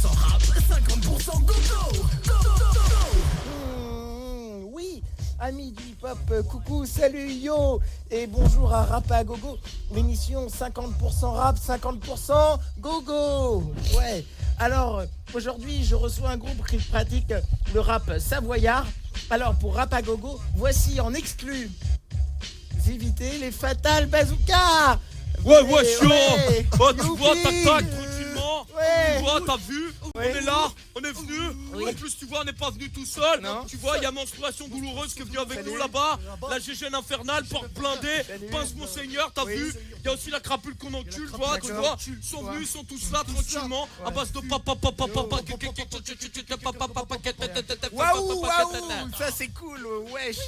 rap, 50% gogo. Oui, amis du hip-hop, coucou, salut, yo. Et bonjour à Rap à Gogo, l'émission 50% rap, 50% gogo. Ouais, alors aujourd'hui je reçois un groupe qui pratique le rap savoyard. Alors pour Rap à Gogo, voici en exclu éviter les Fatal Bazooka. Ouais, chiant. Ouais. Oh, tu vois, tac, tranquillement. Ouais. Tu vois, t'as vu? Ouais. On est là, on est venu. Oui. En plus, tu vois, on n'est pas venu tout seul. Non. Tu vois, il y a Menstruation Douloureuse qui est venue avec Salut. nous là-bas. La GGN infernale, porte blindée, Salut. pince Monseigneur, t'as Oui. vu? Il y a aussi la crapule qu'on encule, tu vois, D'accord. Ils sont venus, ils sont tous là, tranquillement, à base de papa. Waouh, ça c'est cool, wesh,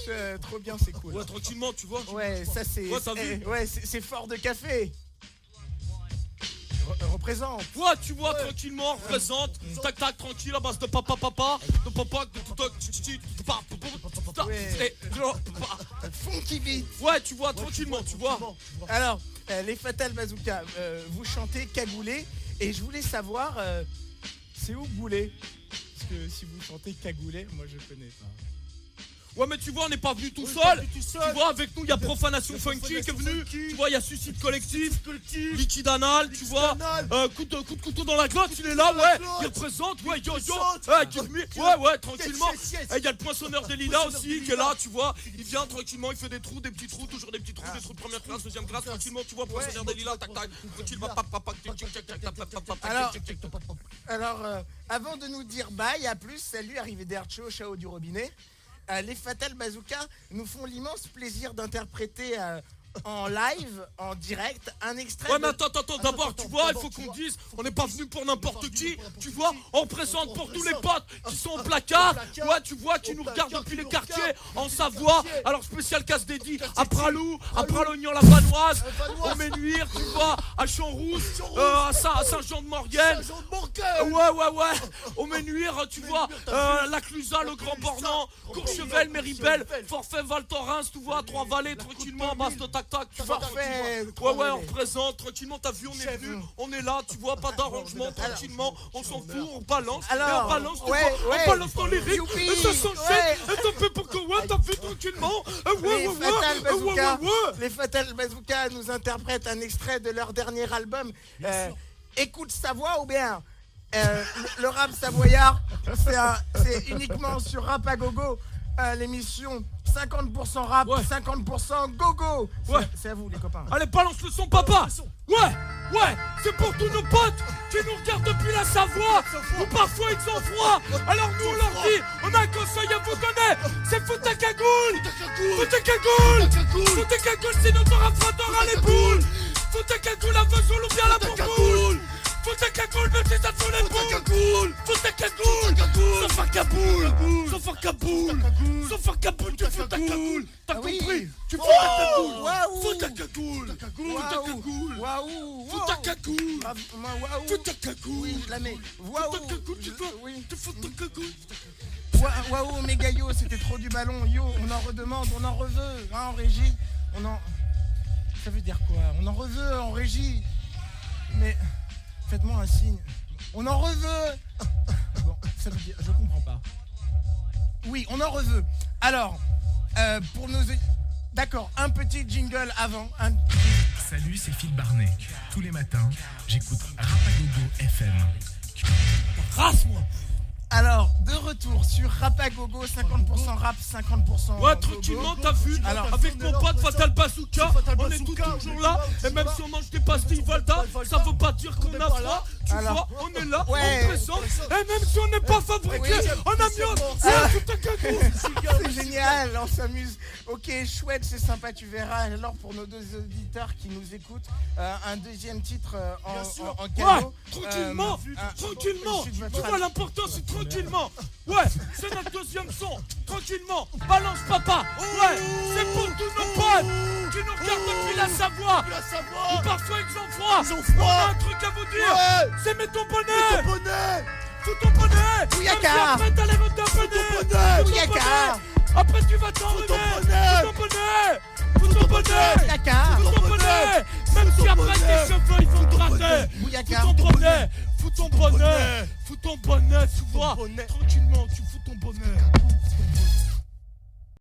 trop bien, c'est cool. Ouais, tranquillement, tu vois. Ouais, ça c'est. Ouais, t'as vu. Ouais, c'est fort de café. Représente. Ouais, tu vois, tranquillement, représente, tac, tranquille, à base de papa, Ouais. Funky beat. ouais, tu vois, tranquillement, tu vois. Alors, les Fatal Bazooka, vous chantez cagoulé, et je voulais savoir, c'est où Goulet? Parce que si vous chantez cagoulé, moi je connais pas. Ouais, mais tu vois, on n'est pas venu tout seul. Tu vois, avec nous, il y a Profanation Funky qui est venu. Tu vois, il y a Suicide Collectif, Liquide Anal, tu vois. Coup de couteau dans la glotte, il est là, ouais. Il représente, ouais, yo. Ouais, tranquillement. Et il y a le Poinçonneur des Lilas aussi qui est là, tu vois. Il vient tranquillement, il fait des trous, des petits trous, toujours des petits trous, des trous de première classe, deuxième classe, tranquillement, tu vois. Poinçonneur des Lilas, tac, tranquillement, Alors, avant de nous dire bye, à plus, salut, arrivederci, ciao du robinet, les Fatal Bazooka nous font l'immense plaisir d'interpréter en live, en direct, un extrait. Ouais, mais attends, d'abord, tu vois, il faut qu'on dise, on n'est pas venu pour n'importe qui, tu vois, on présente pour tous les potes qui sont au placard, ouais, tu vois, qui nous regardent depuis les quartiers, en Savoie, alors spécial casse dédié à Pralou, à Pralognan-la-Vanoise, au Ménuire, tu vois, à Champs-Rousse, à Saint-Jean-de-Maurienne, ouais, au Ménuire, tu vois, la Clusaz, le Grand Bornand, Courchevel, Méribel, Forfait, Val Thorens, tu vois, Trois-Vallées, tranquillement, basse de tac, tu vois, Parfait. ouais, on représente, tranquillement, t'as vu, on est venu, on est là, tu vois, pas d'arrangement, tranquillement, on s'en fout, on balance, et on balance, tu vois, on balance dans les rythmes, et ça s'enchaîne, et t'en fais pour que, ouais, t'as vu, tranquillement, Les Fatal Bazooka nous interprètent un extrait de leur dernier album, Écoute Savoie ou bien le rap savoyard, c'est uniquement sur Rap à Gogo, l'émission 50% rap, 50% gogo. C'est à vous les copains. Allez, balance le son, papa. Ouais, c'est pour tous nos potes qui nous regardent depuis la Savoie, ou parfois ils ont froid. Alors nous on leur dit, on a un conseil à vous donner, c'est fous ta cagoule. Fous ta cagoule, sinon t'auras les boules. Fous ta cagoule, la vesoule ou bien la bourgoule. Fous ta cagoule, même si ça te fout les boules. Fous ta cagoule, sauf un Kaboul, tu fous ta cagoule. T'as compris? Tu fous ta cagoule. Fous ta cagoule. Waouh. Fous ta cagoule. Fous ta cagoule. Oui, je la mets. Waouh. Tu fous ta cagoule. Waouh, méga yo, c'était trop du ballon. Yo, on en redemande, on en reveut, hein, en régie. Ça veut dire quoi? On en reveut en régie. Mais faites-moi un signe. On en reveut. Bon, ça veut dire, je comprends pas. Oui, on en reveut. Alors, pour nos... D'accord, un petit jingle avant. Salut, c'est Phil Barnet. Tous les matins, j'écoute Rap à Gogo FM. Race-moi. Alors, de retour sur Rap à Gogo, 50% rap, 50% ouais, tranquillement, t'as vu. Alors, avec mon pote Fatal Bazooka, on est toujours là. Et même si on mange des pastilles Valda, ça veut pas dire qu'on a froid. Tu vois, on est là, on présente. Et même si on n'est pas fabriqué, on a mieux. C'est génial, on s'amuse. Ok, chouette, c'est sympa, tu verras. Alors, pour nos deux auditeurs qui nous écoutent, un deuxième titre en cadeau. Ouais, tranquillement. Tu vois, l'important, c'est tranquillement. Ouais, c'est notre deuxième son. Tranquillement. Balance, papa. Ouais, c'est pour tous nos potes qui nous regardent depuis la Savoie. Ou parfois ils ont froid. On a un truc à vous dire. C'est mets ton bonnet. Fous ton bonnet. Bouyaka. Après t'as les mots de bonnet. Bouyaka. Après tu vas t'enlever. Fous ton bonnet. Bouyaka. Fous ton bonnet. Même si après tes cheveux ils vont te gratter. Bouyaka. Fous ton bonnet. fous ton bonnet, tu vois. Tranquillement, tu fous ton bonnet.